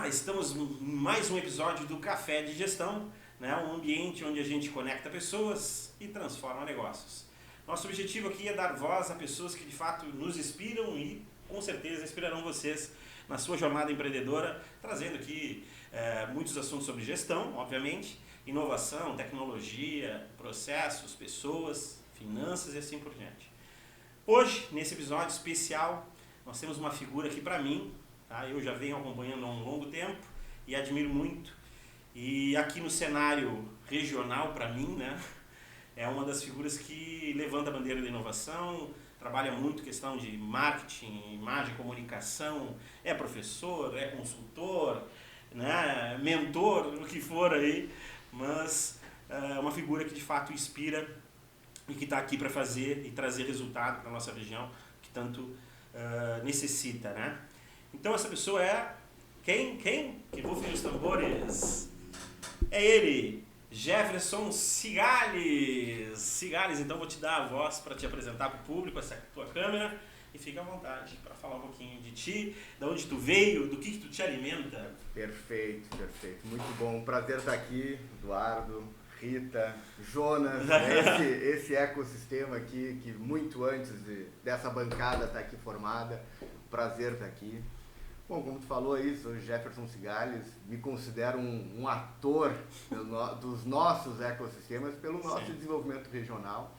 estamos em mais um episódio do Café de Gestão, né? Um ambiente onde a gente conecta pessoas e transforma negócios. Nosso objetivo aqui é dar voz a pessoas que de fato nos inspiram e com certeza inspirarão vocês na sua jornada empreendedora, trazendo aqui muitos assuntos sobre gestão, obviamente, inovação, tecnologia, processos, pessoas, finanças e assim por diante. Hoje, nesse episódio especial, nós temos uma figura aqui para mim, tá? Eu já venho acompanhando há um longo tempo e admiro muito. E aqui no cenário regional, para mim, né, é uma das figuras que levanta a bandeira da inovação, trabalha muito questão de marketing, imagem, comunicação, é professor, é consultor, né, mentor, o que for aí, mas é uma figura que de fato inspira e que está aqui para fazer e trazer resultado para a nossa região, que tanto necessita, né? Então essa pessoa é quem? Que rufem os tambores. É ele, Jefferson Cigales. Cigales, então vou te dar a voz para te apresentar para o público, essa tua câmera, e fica à vontade para falar um pouquinho de ti, de onde tu veio, do que tu te alimenta. Perfeito. Muito bom. Prazer estar aqui, Eduardo, Rita, Jonas, esse ecossistema aqui que muito antes dessa bancada estar aqui formada. Prazer estar aqui. Bom, como tu falou aí, sou Jefferson Cigales, me considero um ator dos nossos ecossistemas pelo nosso desenvolvimento regional.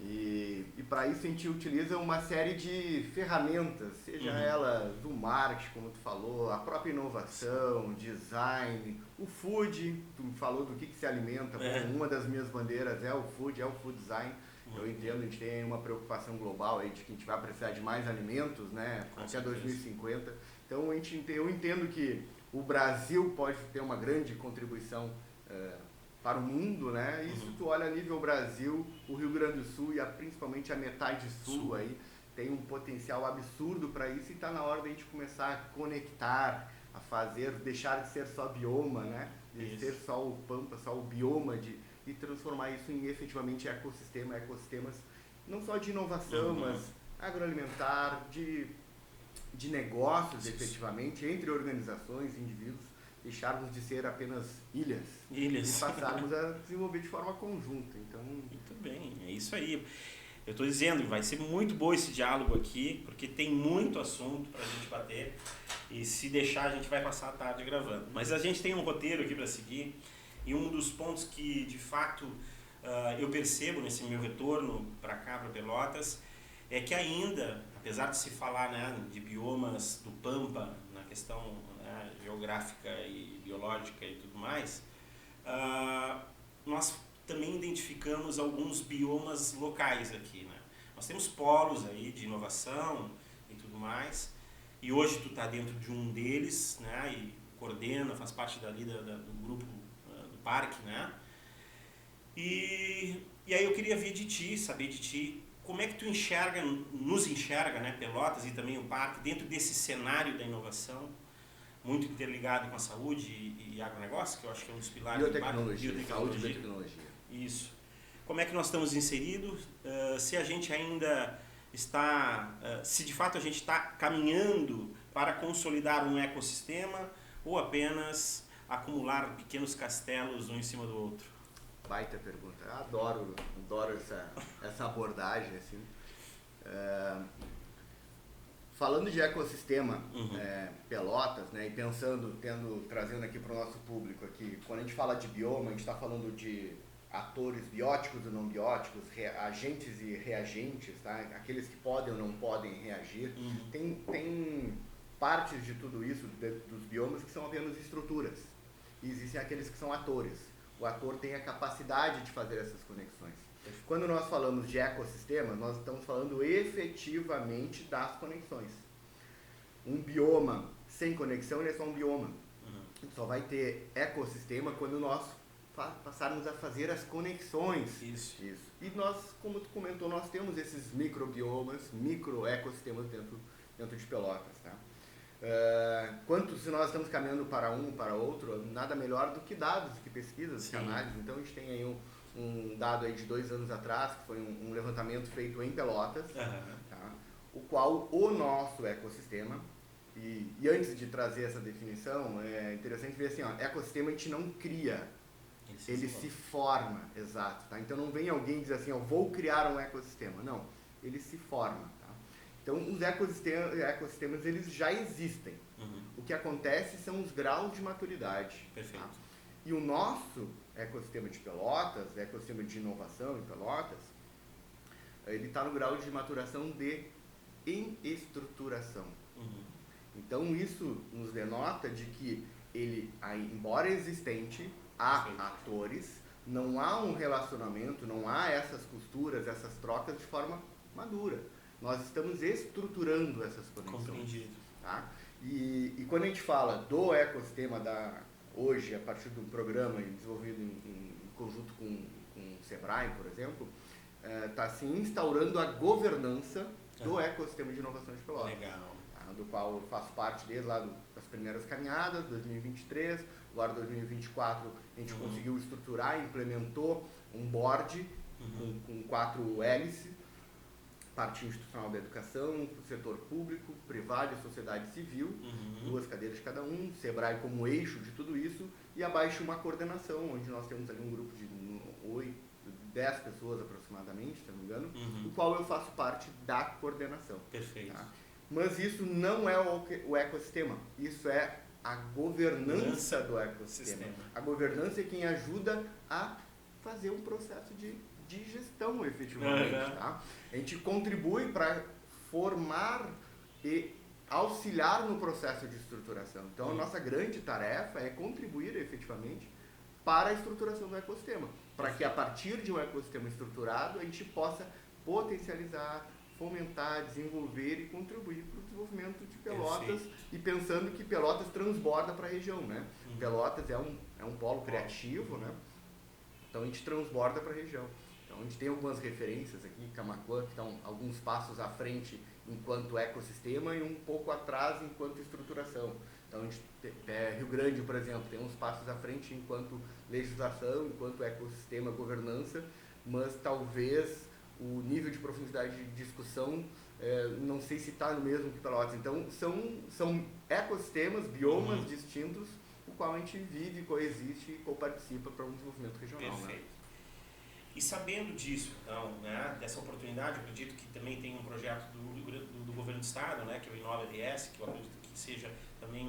E para isso a gente utiliza uma série de ferramentas, seja ela do marketing, como tu falou, a própria inovação, design, o food, tu falou do que se alimenta, uma das minhas bandeiras é o food design. Eu entendo, a gente tem uma preocupação global aí de que a gente vai precisar de mais alimentos, né, até 2050. Então eu entendo que o Brasil pode ter uma grande contribuição para o mundo, né? Isso tu olha a nível Brasil, o Rio Grande do Sul e principalmente a metade sul aí tem um potencial absurdo para isso e está na hora da gente começar a conectar, a fazer, deixar de ser só bioma, né? De ser só o pampa, só o bioma e transformar isso em efetivamente ecossistemas não só de inovação, mas agroalimentar, de negócios efetivamente, entre organizações, indivíduos, deixarmos de ser apenas ilhas e passarmos a desenvolver de forma conjunta. Então, muito bem, é isso aí. Eu estou dizendo, vai ser muito bom esse diálogo aqui, porque tem muito assunto para a gente bater e se deixar a gente vai passar a tarde gravando. Mas a gente tem um roteiro aqui para seguir e um dos pontos que de fato eu percebo nesse meu retorno para cá, para Pelotas, é que ainda, apesar de se falar, né, de biomas do Pampa, na questão, né, geográfica e biológica e tudo mais, nós também identificamos alguns biomas locais aqui, né? Nós temos polos aí de inovação e tudo mais, e hoje tu está dentro de um deles, né, e coordena, faz parte dali do grupo do parque, né? E aí eu queria ver de ti, saber de ti, como é que tu nos enxerga, né, Pelotas e também o parque, dentro desse cenário da inovação, muito interligado com a saúde e agronegócio, que eu acho que é um dos pilares do parque. Biotecnologia, saúde e biotecnologia. Isso. Como é que nós estamos inseridos? Se a gente ainda está, se de fato a gente está caminhando para consolidar um ecossistema ou apenas acumular pequenos castelos um em cima do outro? Baita pergunta. Eu adoro essa abordagem, assim. Falando de ecossistema, Pelotas, né, e trazendo aqui para o nosso público aqui, quando a gente fala de bioma, a gente está falando de atores bióticos e não bióticos, agentes e reagentes, tá? Aqueles que podem ou não podem reagir. Tem partes de tudo isso, dos biomas, que são apenas estruturas. E existem aqueles que são atores. O ator tem a capacidade de fazer essas conexões. Quando nós falamos de ecossistema, nós estamos falando efetivamente das conexões. Um bioma sem conexão, ele é só um bioma. Só vai ter ecossistema quando nós passarmos a fazer as conexões. Isso. E nós, como tu comentou, nós temos esses microbiomas, microecossistemas dentro de Pelotas, tá? Se nós estamos caminhando para um para outro, nada melhor do que dados, do que pesquisas, que análises. Então a gente tem aí um dado aí de 2 anos atrás, que foi um levantamento feito em Pelotas, tá? O qual o nosso ecossistema E antes de trazer essa definição, é interessante ver assim, ó, ecossistema a gente não cria, ele se forma, exato. Tá? Então não vem alguém dizer assim, ó, vou criar um ecossistema. Não, ele se forma. Tá? Então os ecossistemas eles já existem. O que acontece são os graus de maturidade. Perfeito. Tá? E o nosso ecossistema de Pelotas, ecossistema de inovação em Pelotas, ele está no grau de maturação em estruturação. Então isso nos denota de que ele, embora existente, há atores, não há um relacionamento, não há essas costuras, essas trocas de forma madura. Nós estamos estruturando essas conexões. Compreendido. Tá? E quando a gente fala do ecossistema hoje, a partir de um programa desenvolvido em conjunto com o Sebrae, por exemplo, está se instaurando a governança do ecossistema de inovação de Pelotas. Legal. Do qual eu faço parte desde lá das primeiras caminhadas, 2023, agora 2024 a gente conseguiu estruturar, implementou um board com 4 hélices, parte institucional da educação, setor público, privado e sociedade civil, 2 cadeiras de cada um, Sebrae como eixo de tudo isso, e abaixo uma coordenação, onde nós temos ali um grupo de 10 pessoas aproximadamente, se não me engano, do qual eu faço parte da coordenação. Perfeito. Tá? Mas isso não é o ecossistema, isso é a governança do ecossistema. A governança é quem ajuda a fazer um processo de gestão efetivamente. Tá? A gente contribui para formar e auxiliar no processo de estruturação. Então a nossa grande tarefa é contribuir efetivamente para a estruturação do ecossistema, para que a partir de um ecossistema estruturado a gente possa potencializar, fomentar, desenvolver e contribuir para o desenvolvimento de Pelotas. Perfeito. E pensando que Pelotas transborda para a região, né? Pelotas é um polo criativo, né? Então a gente transborda para a região. Então a gente tem algumas referências aqui, Camaquã, que estão alguns passos à frente enquanto ecossistema e um pouco atrás enquanto estruturação. Então a gente Rio Grande, por exemplo, tem uns passos à frente enquanto legislação, enquanto ecossistema, governança, mas talvez o nível de profundidade de discussão, não sei se está no mesmo que Pelotas. Então, são ecossistemas, biomas distintos, o qual a gente vive, coexiste e coparticipa para um desenvolvimento regional. Perfeito. Né? E sabendo disso, então, né, dessa oportunidade, eu acredito que também tem um projeto do governo do estado, né, que é o Inova RS, que eu acredito que seja também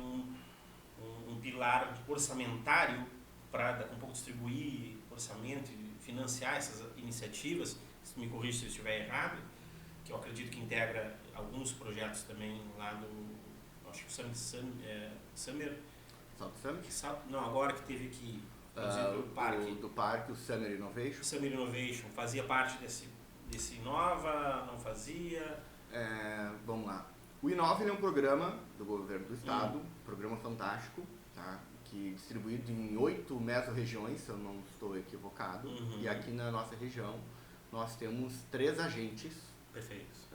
um pilar orçamentário para um pouco distribuir orçamento e financiar essas iniciativas. Me corrija se eu estiver errado, que eu acredito que integra alguns projetos também lá do, acho que o Summer, não, agora que teve aqui, do parque. Do parque, o Summer Innovation. O Summer Innovation, fazia parte desse Inova, não fazia? Vamos lá. O Inova é um programa do governo do estado, programa fantástico, tá? Que distribuído em 8 mesorregiões, se eu não estou equivocado, e aqui na nossa região nós temos 3 agentes. Perfeitos.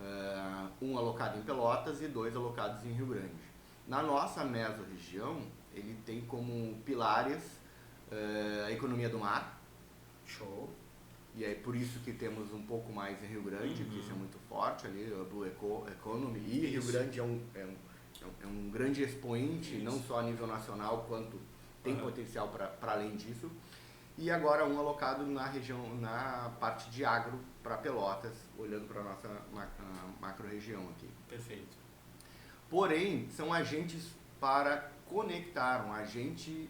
Um alocado em Pelotas e 2 alocados em Rio Grande. Na nossa mesorregião, ele tem como pilares a economia do mar. Show. E é por isso que temos um pouco mais em Rio Grande, que isso é muito forte ali, a Blue Economy. E Rio Grande é um grande expoente, não só a nível nacional, quanto tem potencial para além disso. E agora um alocado na região, na parte de agro para Pelotas, olhando para a nossa macro-região aqui. Perfeito. Porém, são agentes para conectar, um agente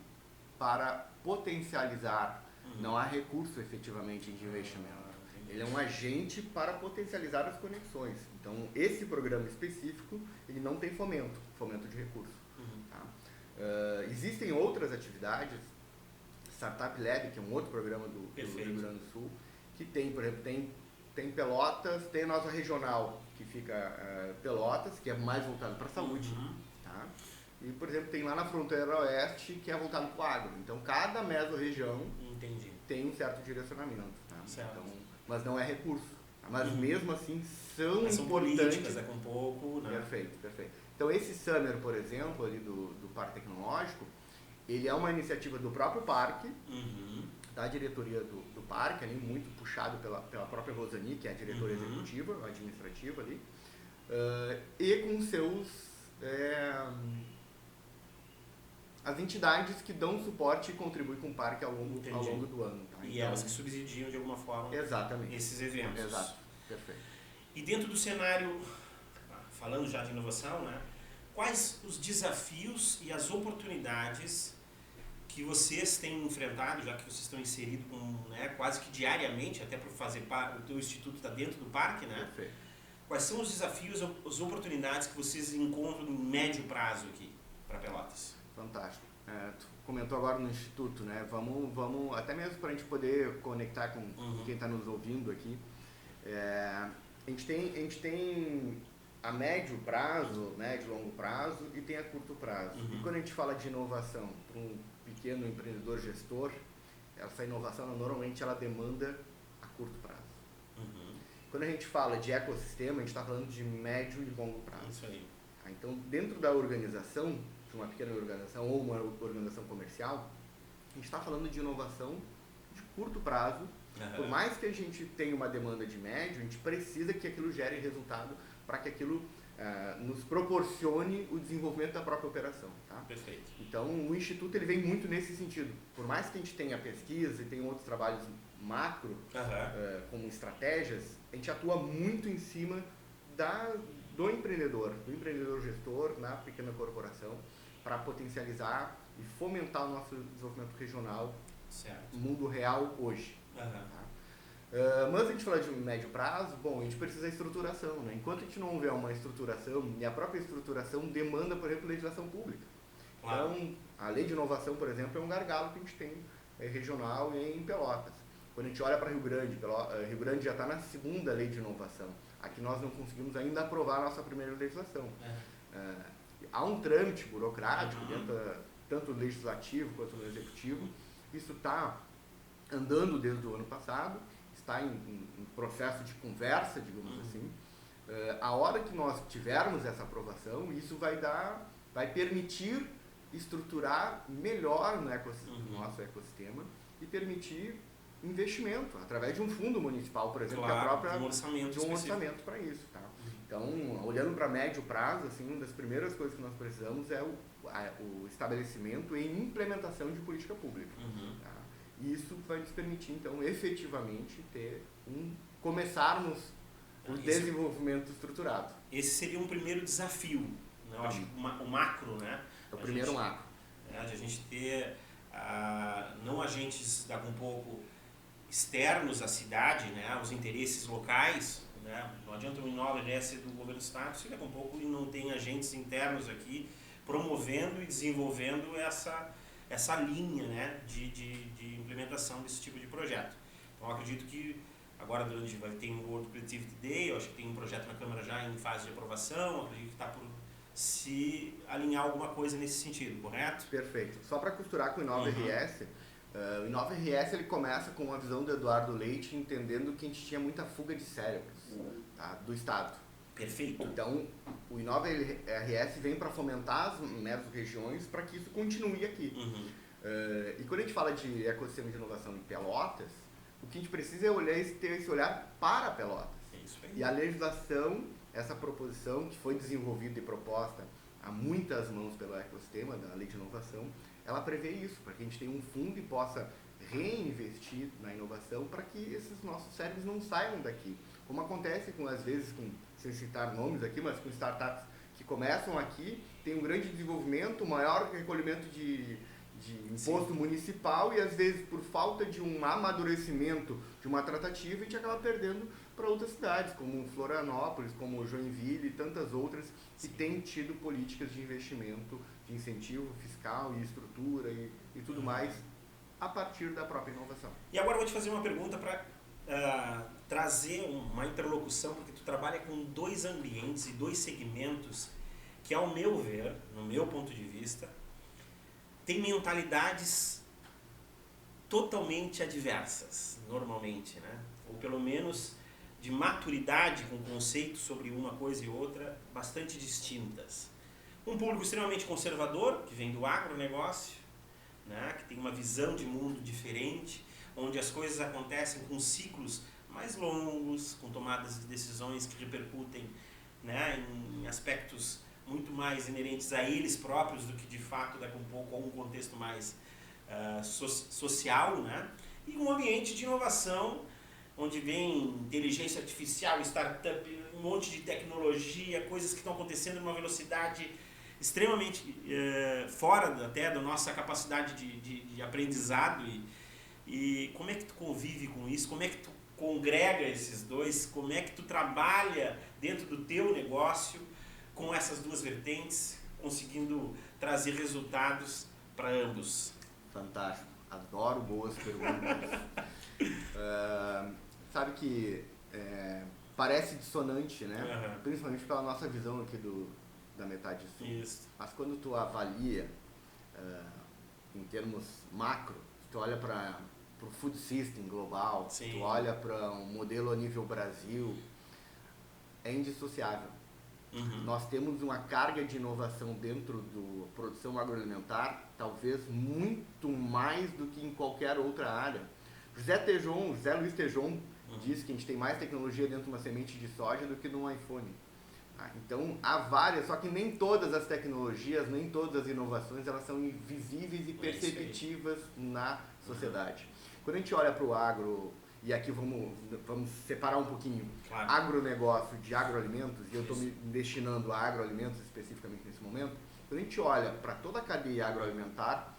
para potencializar. Não há recurso efetivamente de investimento. Ele é um agente para potencializar as conexões. Então, esse programa específico, ele não tem fomento de recurso. Tá? Existem outras atividades, Startup Lab, que é um outro programa do Rio Grande do Sul, que tem, por exemplo, tem Pelotas, tem a nossa regional, que fica Pelotas, que é mais voltado para a saúde. Tá? E, por exemplo, tem lá na fronteira oeste, que é voltado para o agro. Então, cada mesorregião tem um certo direcionamento. Tá? Certo. Então, mas não é recurso. Tá? Mas mesmo assim, são importantes. Políticas, com pouco. Né? Perfeito. Então, esse Summer, por exemplo, ali do Parque Tecnológico, ele é uma iniciativa do próprio parque, da diretoria do parque, ali, muito puxado pela própria Rosani, que é a diretora executiva, administrativa ali, e com seus as entidades que dão suporte e contribuem com o parque ao longo do ano. Tá? E elas que subsidiam de alguma forma esses eventos. Exato, perfeito. E dentro do cenário, falando já de inovação, né, quais os desafios e as oportunidades que vocês têm enfrentado, já que vocês estão inseridos quase que diariamente, até por fazer parte, o teu instituto está dentro do parque, né? Perfeito. Quais são os desafios, as oportunidades que vocês encontram no médio prazo aqui para Pelotas? Fantástico. Tu comentou agora no Instituto, né? Vamos até mesmo para a gente poder conectar com quem está nos ouvindo aqui. A gente tem a médio prazo, médio e longo prazo e tem a curto prazo. E quando a gente fala de inovação para um pequeno empreendedor gestor, essa inovação normalmente ela demanda a curto prazo. Quando a gente fala de ecossistema, a gente está falando de médio e longo prazo. Isso aí. Então, dentro da organização, de uma pequena organização ou uma organização comercial, a gente está falando de inovação de curto prazo. Por mais que a gente tenha uma demanda de médio, a gente precisa que aquilo gere resultado para que aquilo nos proporcione o desenvolvimento da própria operação. Tá? Perfeito. Então, o Instituto ele vem muito nesse sentido. Por mais que a gente tenha pesquisa e tenha outros trabalhos macro, como estratégias, a gente atua muito em cima do empreendedor gestor na pequena corporação, para potencializar e fomentar o nosso desenvolvimento regional no mundo real hoje. Tá? Mas a gente fala de médio prazo, a gente precisa da estruturação. Né? Enquanto a gente não houver uma estruturação, e a própria estruturação demanda, por exemplo, legislação pública. Claro. Então, a lei de inovação, por exemplo, é um gargalo que a gente tem regional e em Pelotas. Quando a gente olha para Rio Grande já está na segunda lei de inovação. Aqui nós não conseguimos ainda aprovar a nossa primeira legislação. Há um trâmite burocrático, tanto no legislativo quanto no executivo. Isso está andando desde o ano passado, está em processo de conversa, digamos assim. A hora que nós tivermos essa aprovação, isso vai permitir estruturar melhor no nosso ecossistema e permitir investimento através de um fundo municipal, por exemplo, de um orçamento para isso. Tá? Então, olhando para médio prazo, assim, uma das primeiras coisas que nós precisamos é o estabelecimento e implementação de política pública. Tá? E isso vai nos permitir, então, efetivamente, começarmos o desenvolvimento estruturado. Esse seria um primeiro desafio, né? Eu acho que o macro, né? É o primeiro macro. De a gente ter, não agentes daqui um pouco externos à cidade, né? Os interesses locais, né? Não adianta o Inova ser do governo do estado se daqui um pouco não tem agentes internos aqui promovendo e desenvolvendo essa linha, né? de implementação desse tipo de projeto. Então eu acredito que agora vai ter um World Creativity Day, eu acho que tem um projeto na Câmara já em fase de aprovação, acredito que está por se alinhar alguma coisa nesse sentido, correto? Perfeito. Só para costurar com o Inova RS, o Inova RS ele começa com uma visão do Eduardo Leite, entendendo que a gente tinha muita fuga de cérebros do Estado. Perfeito. Então, o Inova RS vem para fomentar as mesorregiões para que isso continue aqui. E quando a gente fala de ecossistema de inovação em Pelotas, o que a gente precisa é ter esse olhar para Pelotas. Isso aí. E a legislação, essa proposição que foi desenvolvida e proposta a muitas mãos pelo ecossistema da Lei de Inovação, ela prevê isso, para que a gente tenha um fundo e possa reinvestir na inovação para que esses nossos cérebros não saiam daqui. Como acontece às vezes, sem citar nomes aqui, mas com startups que começam aqui, tem um grande desenvolvimento, maior recolhimento de imposto municipal e às vezes por falta de um amadurecimento de uma tratativa a gente acaba perdendo para outras cidades, como Florianópolis, como Joinville e tantas outras que têm tido políticas de investimento, de incentivo fiscal e estrutura e tudo mais a partir da própria inovação. E agora eu vou te fazer uma pergunta para trazer uma interlocução, porque tu trabalha com dois ambientes e dois segmentos que, ao meu ver, no meu ponto de vista, tem mentalidades totalmente adversas, normalmente, né? Ou pelo menos de maturidade com conceitos sobre uma coisa e outra bastante distintas. Um público extremamente conservador, que vem do agronegócio, né? Que tem uma visão de mundo diferente, onde as coisas acontecem com ciclos mais longos, com tomadas de decisões que repercutem, né, em aspectos muito mais inerentes a eles próprios do que de fato daqui um pouco a um contexto mais social, né? E um ambiente de inovação onde vem inteligência artificial, startup, um monte de tecnologia, coisas que estão acontecendo numa velocidade extremamente fora até da nossa capacidade de aprendizado. E como é que tu convive com isso? Como é que tu congrega esses dois? Como é que tu trabalha dentro do teu negócio com essas duas vertentes, conseguindo trazer resultados para ambos? Fantástico. Adoro boas perguntas. Sabe que parece dissonante, né? Uhum. Principalmente pela nossa visão aqui da metade sul. Isso. Mas quando tu avalia em termos macro, tu olha para o food system global, Sim. tu olha para um modelo a nível Brasil, é indissociável. Uhum. Nós temos uma carga de inovação dentro da produção agroalimentar, talvez muito mais do que em qualquer outra área. José Luiz Tejon diz que a gente tem mais tecnologia dentro de uma semente de soja do que num iPhone. Então, há várias, só que nem todas as tecnologias, nem todas as inovações, elas são visíveis e perceptivas na sociedade. Quando a gente olha para o agro, e aqui vamos separar um pouquinho, claro, agronegócio de agroalimentos, e eu estou me destinando a agroalimentos especificamente nesse momento, quando a gente olha para toda a cadeia agroalimentar,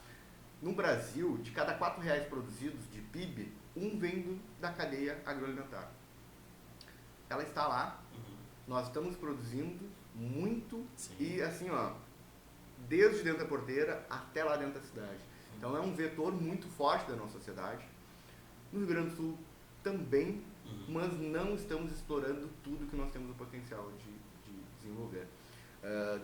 no Brasil, de cada R$4 produzidos de PIB, um vem da cadeia agroalimentar. Ela está lá, nós estamos produzindo muito. Sim. E assim, desde dentro da porteira até lá dentro da cidade. Então é um vetor muito forte da nossa sociedade. No Rio Grande do Sul também, mas não estamos explorando tudo que nós temos o potencial de desenvolver.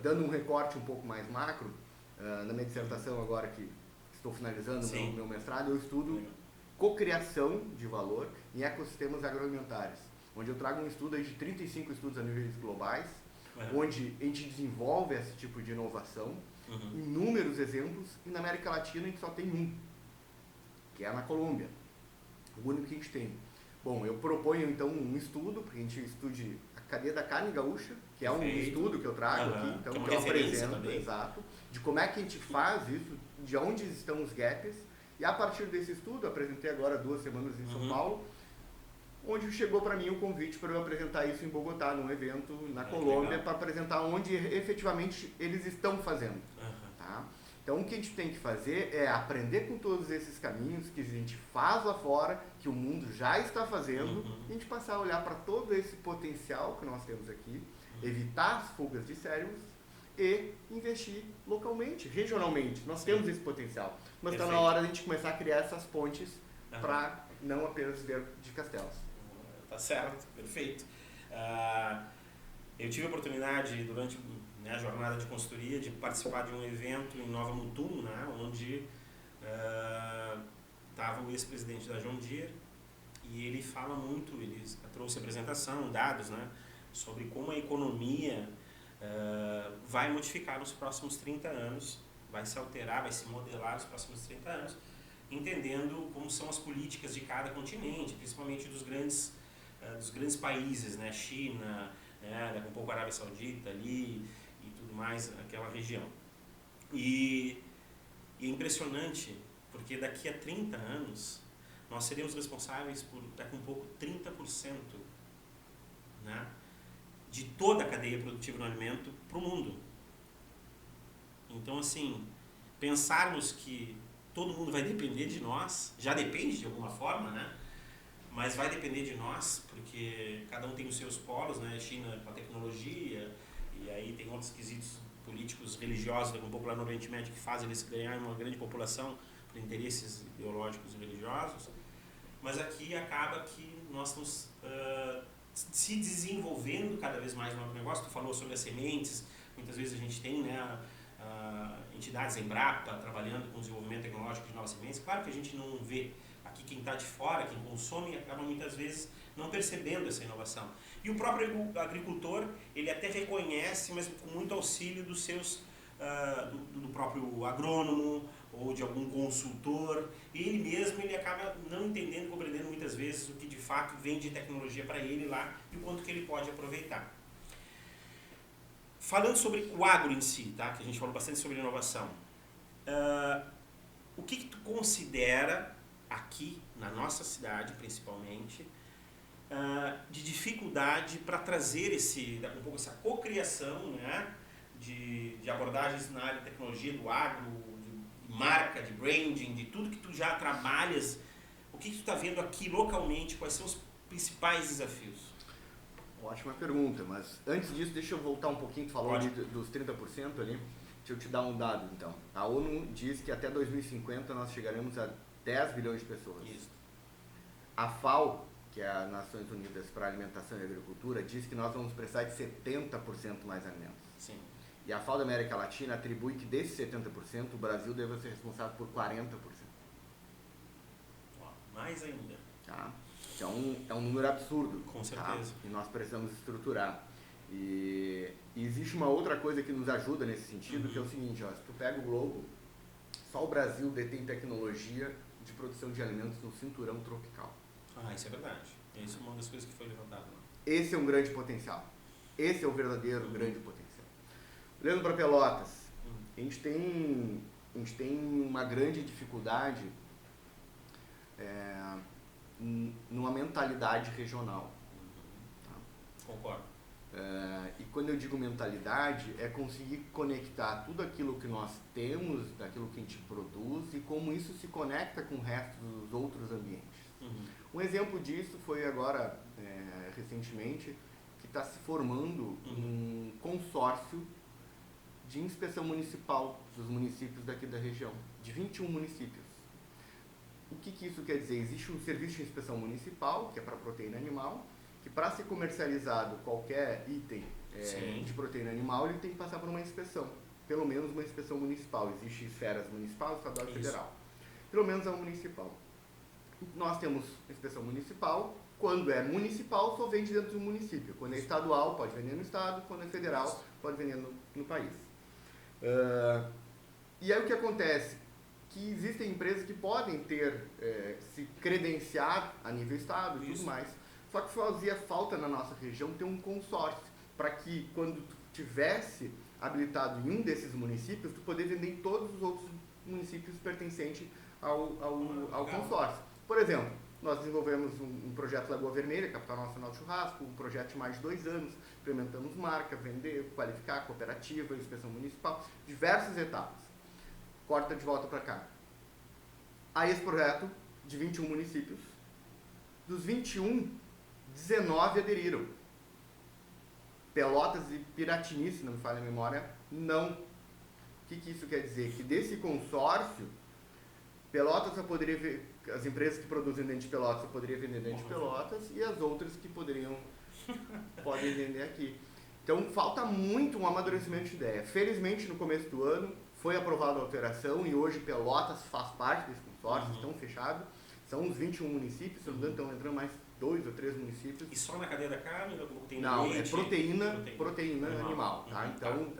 Dando um recorte um pouco mais macro, na minha dissertação agora que estou finalizando meu mestrado, eu estudo cocriação de valor em ecossistemas agroalimentares, onde eu trago um estudo aí de 35 estudos a níveis globais, onde a gente desenvolve esse tipo de inovação, inúmeros exemplos, e na América Latina a gente só tem um, que é na Colômbia, o único que a gente tem. Bom, eu proponho então um estudo, para que a gente estude a cadeia da carne gaúcha, que é um estudo que eu trago aqui, então que eu apresento, exato, de como é que a gente faz isso, de onde estão os gaps, e a partir desse estudo, apresentei agora 2 semanas em São Paulo, onde chegou para mim o convite para eu apresentar isso em Bogotá, num evento na Colômbia, para apresentar onde efetivamente eles estão fazendo. Tá? Então o que a gente tem que fazer é aprender com todos esses caminhos que a gente faz lá fora, que o mundo já está fazendo, e a gente passar a olhar para todo esse potencial que nós temos aqui, evitar as fugas de cérebros e investir localmente, regionalmente. Nós temos esse potencial, mas está na hora de a gente começar a criar essas pontes para não apenas ver de castelos. Tá certo, perfeito. Eu tive a oportunidade durante a jornada de consultoria de participar de um evento em Nova Mutum, né, onde estava o ex-presidente da John Deere, e ele fala muito, ele trouxe apresentação, dados, né, sobre como a economia vai modificar nos próximos 30 anos, vai se alterar, vai se modelar nos próximos 30 anos, entendendo como são as políticas de cada continente, principalmente dos grandes países, né, China, daqui a pouco a Arábia Saudita ali e tudo mais, aquela região. E é impressionante, porque daqui a 30 anos nós seremos responsáveis por, daqui a um pouco, 30%, né, de toda a cadeia produtiva no alimento para o mundo. Então, assim, pensarmos que todo mundo vai depender de nós, já depende de alguma forma, né? Mas vai depender de nós, porque cada um tem os seus polos, né? China com a tecnologia, e aí tem outros quesitos políticos, religiosos, daqui a pouco lá no Oriente Médio, que fazem eles ganharem uma grande população por interesses ideológicos e religiosos. Mas aqui acaba que nós estamos se desenvolvendo cada vez mais no agronegócio. Tu falou sobre as sementes, muitas vezes a gente tem, né, entidades Embrapa trabalhando com desenvolvimento tecnológico de novas sementes. Claro que a gente não vê aqui quem está de fora, quem consome, acaba muitas vezes não percebendo essa inovação. E o próprio agricultor, ele até reconhece, mas com muito auxílio dos seus, do próprio agrônomo ou de algum consultor. Ele mesmo, ele acaba não entendendo, compreendendo muitas vezes o que de fato vem de tecnologia para ele lá e o quanto que ele pode aproveitar. falando sobre o agro em si, tá? Que a gente falou bastante sobre inovação. O que tu considera aqui, na nossa cidade principalmente, de dificuldade para trazer um pouco essa cocriação, né? De abordagens na área de tecnologia, do agro, de marca, de branding, de tudo que tu já trabalhas. O que tu está vendo aqui localmente? Quais são os principais desafios? Ótima pergunta, mas antes disso deixa eu voltar um pouquinho, tu falou ali dos 30% ali, deixa eu te dar um dado então. A ONU diz que até 2050 nós chegaremos a 10 bilhões de pessoas. Isso. A FAO, que é a Nações Unidas para a Alimentação e Agricultura, diz que nós vamos precisar de 70% mais alimentos. Sim. E a FAO da América Latina atribui que desses 70% o Brasil deve ser responsável por 40%. Mais ainda. Tá? Então é um número absurdo. Com certeza. Tá? E nós precisamos estruturar. E existe uma outra coisa que nos ajuda nesse sentido, que é o seguinte, ó, se tu pega o globo, só o Brasil detém tecnologia de produção de alimentos no cinturão tropical. Isso é verdade. Isso é uma das coisas que foi levantada. Esse é um grande potencial. Esse é o verdadeiro grande potencial. Olhando para Pelotas, a gente tem uma grande dificuldade numa mentalidade regional. Tá? Concordo. E quando eu digo mentalidade, é conseguir conectar tudo aquilo que nós temos, daquilo que a gente produz e como isso se conecta com o resto dos outros ambientes. Um exemplo disso foi agora, recentemente, que está se formando um consórcio de inspeção municipal dos municípios daqui da região, de 21 municípios. O que isso quer dizer? Existe um serviço de inspeção municipal, que é para proteína animal, que para ser comercializado qualquer item de proteína animal, ele tem que passar por uma inspeção, pelo menos uma inspeção municipal. Existem esferas municipal, estadual e federal. Pelo menos é uma municipal. Nós temos inspeção municipal, quando é municipal, só vende dentro do município. Quando é estadual, pode vender no estado, quando é federal, pode vender no país. E aí o que acontece? Que existem empresas que podem se credenciar a nível estado e tudo mais. Só que fazia falta na nossa região ter um consórcio, para que quando tu tivesse habilitado em um desses municípios, tu poder vender em todos os outros municípios pertencentes ao consórcio. Por exemplo, nós desenvolvemos um projeto Lagoa Vermelha, Capital Nacional de Churrasco, um projeto de mais de 2 anos, implementamos marca, vender, qualificar, cooperativa, inspeção municipal, diversas etapas. Corta de volta para cá. Aí esse projeto, de 21 municípios, dos 21, 19 aderiram. Pelotas e Piratini, se não me falha a memória, não. O que isso quer dizer? Que desse consórcio, Pelotas só poderia ver, as empresas que produzem dentro de Pelotas só poderiam vender dentro de Pelotas e as outras que podem vender aqui. Então falta muito um amadurecimento de ideia. Felizmente no começo do ano foi aprovada a alteração e hoje Pelotas faz parte desse consórcio, estão fechados. São os 21 municípios, se não me engano, estão entrando mais 2 ou 3 municípios. E só na cadeia da carne? Tem não, leite, é proteína animal, tá? Então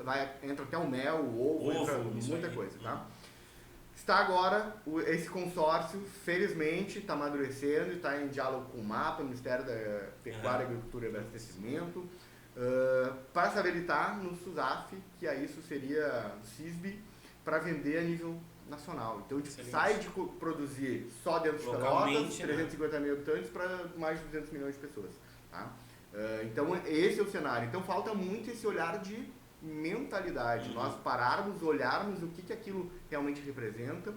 entra até o mel, o ovo, entra muita coisa, tá? Está agora, esse consórcio, felizmente, está amadurecendo e está em diálogo com o MAPA, Ministério da Pecuária, Agricultura e Abastecimento, para se habilitar no SUSAF, que aí isso seria CISB, para vender a nível nacional. Então a gente sai de produzir só dentro de Pelotas, 350 mil habitantes, para mais de 200 milhões de pessoas. Tá? Então esse é o cenário. Então falta muito esse olhar de mentalidade, nós pararmos, olharmos o que aquilo realmente representa,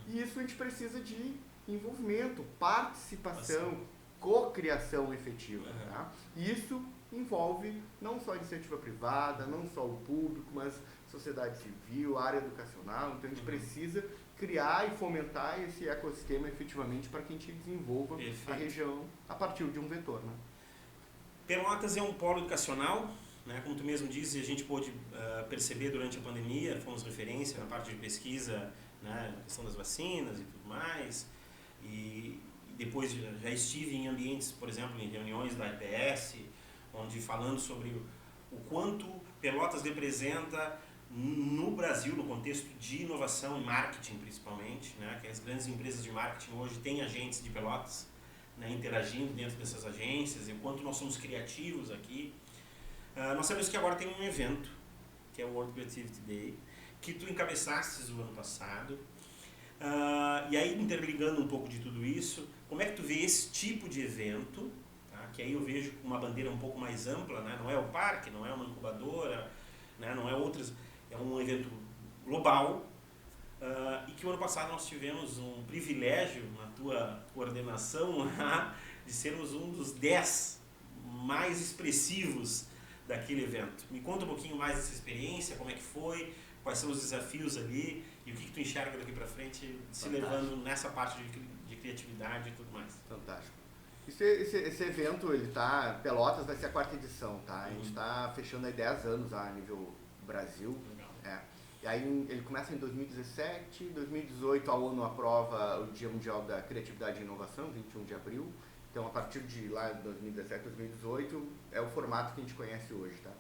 e isso a gente precisa de envolvimento, participação, cocriação efetiva. Tá? E isso envolve não só a iniciativa privada, não só o público, mas sociedade civil, área educacional. Então a gente precisa criar e fomentar esse ecossistema efetivamente para que a gente desenvolva a região a partir de um vetor. Né? Pelotas é um polo educacional, né? Como tu mesmo disse, a gente pôde perceber durante a pandemia, fomos referência na parte de pesquisa, né, na questão das vacinas e tudo mais, e depois já estive em ambientes, por exemplo, em reuniões da EPS, onde falando sobre o quanto Pelotas representa no Brasil, no contexto de inovação e marketing principalmente, né, que as grandes empresas de marketing hoje têm agentes de Pelotas, né, interagindo dentro dessas agências, e o quanto nós somos criativos aqui. Nós sabemos que agora tem um evento, que é o World Creativity Day, que tu encabeçastes o ano passado. E aí, interligando um pouco de tudo isso, como é que tu vê esse tipo de evento, tá? Que aí eu vejo uma bandeira um pouco mais ampla, né? Não é o parque, não é uma incubadora, né? Não é outras, é um evento global, e que o ano passado nós tivemos um privilégio na tua coordenação de sermos um dos 10 mais expressivos daquele evento. Me conta um pouquinho mais dessa experiência, como é que foi, quais são os desafios ali e o que tu enxerga daqui para frente se levando nessa parte de criatividade e tudo mais. Fantástico. Esse evento, ele tá, Pelotas vai ser a 4ª edição, tá? A gente está fechando aí 10 anos a nível Brasil. Legal. E aí ele começa em 2017, 2018 a ONU aprova o Dia Mundial da Criatividade e Inovação, 21 de abril. Então, a partir de lá, 2017, 2018, é o formato que a gente conhece hoje, tá?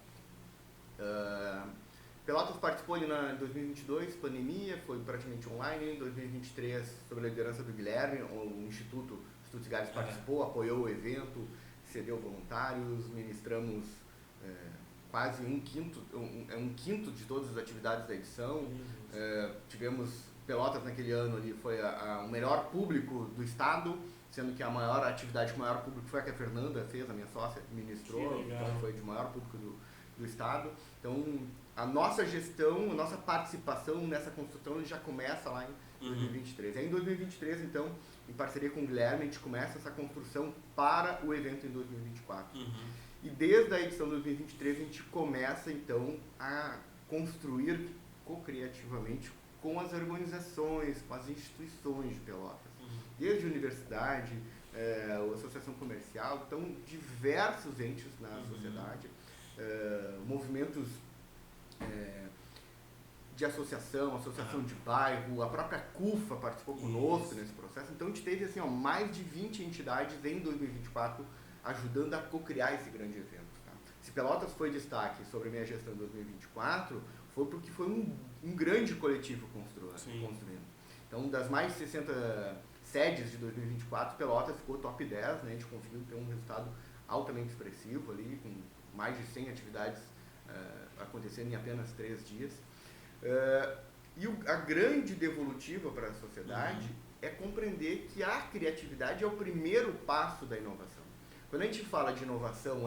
Pelotas participou ali em 2022, pandemia, foi praticamente online. Em 2023, sob a liderança do Guilherme, o Instituto Stuttgart participou, apoiou o evento, cedeu voluntários, ministramos quase um quinto de todas as atividades da edição. Tivemos Pelotas naquele ano ali, foi o melhor público do estado, sendo que a maior atividade com o maior público foi a que a Fernanda fez, a minha sócia, ministrou, então foi de maior público do estado. Então, a nossa gestão, a nossa participação nessa construção já começa lá em 2023. Aí em 2023, então, em parceria com o Guilherme, a gente começa essa construção para o evento em 2024. E desde a edição de 2023, a gente começa, então, a construir co-criativamente com as organizações, com as instituições de Pelotas. Desde a universidade, a associação comercial, então, diversos entes na sociedade, movimentos de associação de bairro, a própria CUFA participou conosco nesse processo. Então a gente teve assim, mais de 20 entidades em 2024 ajudando a co-criar esse grande evento. Tá? Se Pelotas foi destaque sobre a minha gestão em 2024, foi porque foi um grande coletivo construindo. Então, das mais de 60 sedes de 2024, Pelotas ficou top 10, né? A gente conseguiu ter um resultado altamente expressivo ali, com mais de 100 atividades acontecendo em apenas 3 dias. E a grande devolutiva para a sociedade é compreender que a criatividade é o primeiro passo da inovação. Quando a gente fala de inovação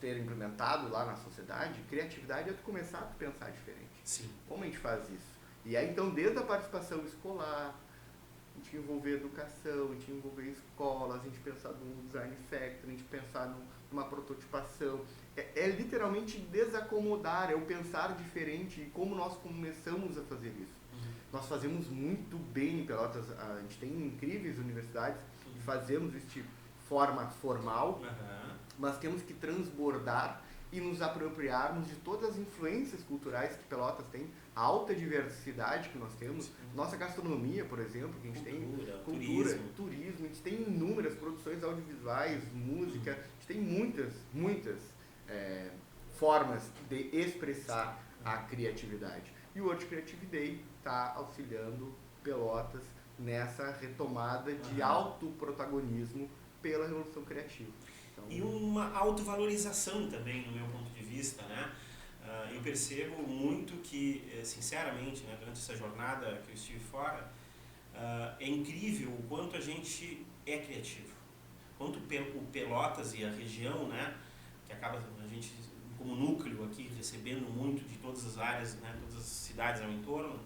ter implementado lá na sociedade, criatividade é tu começar a pensar diferente. Sim. Como a gente faz isso? E aí, então, desde a participação escolar, a gente envolver educação, a gente envolver escolas, a gente pensar no design factory, a gente pensar numa prototipação. É literalmente desacomodar, é o pensar diferente e como nós começamos a fazer isso. Nós fazemos muito bem em Pelotas, a gente tem incríveis universidades e fazemos isso de forma formal, mas temos que transbordar e nos apropriarmos de todas as influências culturais que Pelotas tem, a alta diversidade que nós temos, nossa gastronomia, por exemplo, que a gente tem cultura, turismo, a gente tem inúmeras produções audiovisuais, música, a gente tem muitas formas de expressar a criatividade. E o World Creative Day está auxiliando Pelotas nessa retomada de autoprotagonismo pela revolução criativa. Então, e uma autovalorização também, no meu ponto de vista, né? Eu percebo muito que, sinceramente, né, durante essa jornada que eu estive fora, é incrível o quanto a gente é criativo. Quanto o Pelotas e a região, né, que acaba a gente, como núcleo aqui, recebendo muito de todas as áreas, né, todas as cidades ao entorno,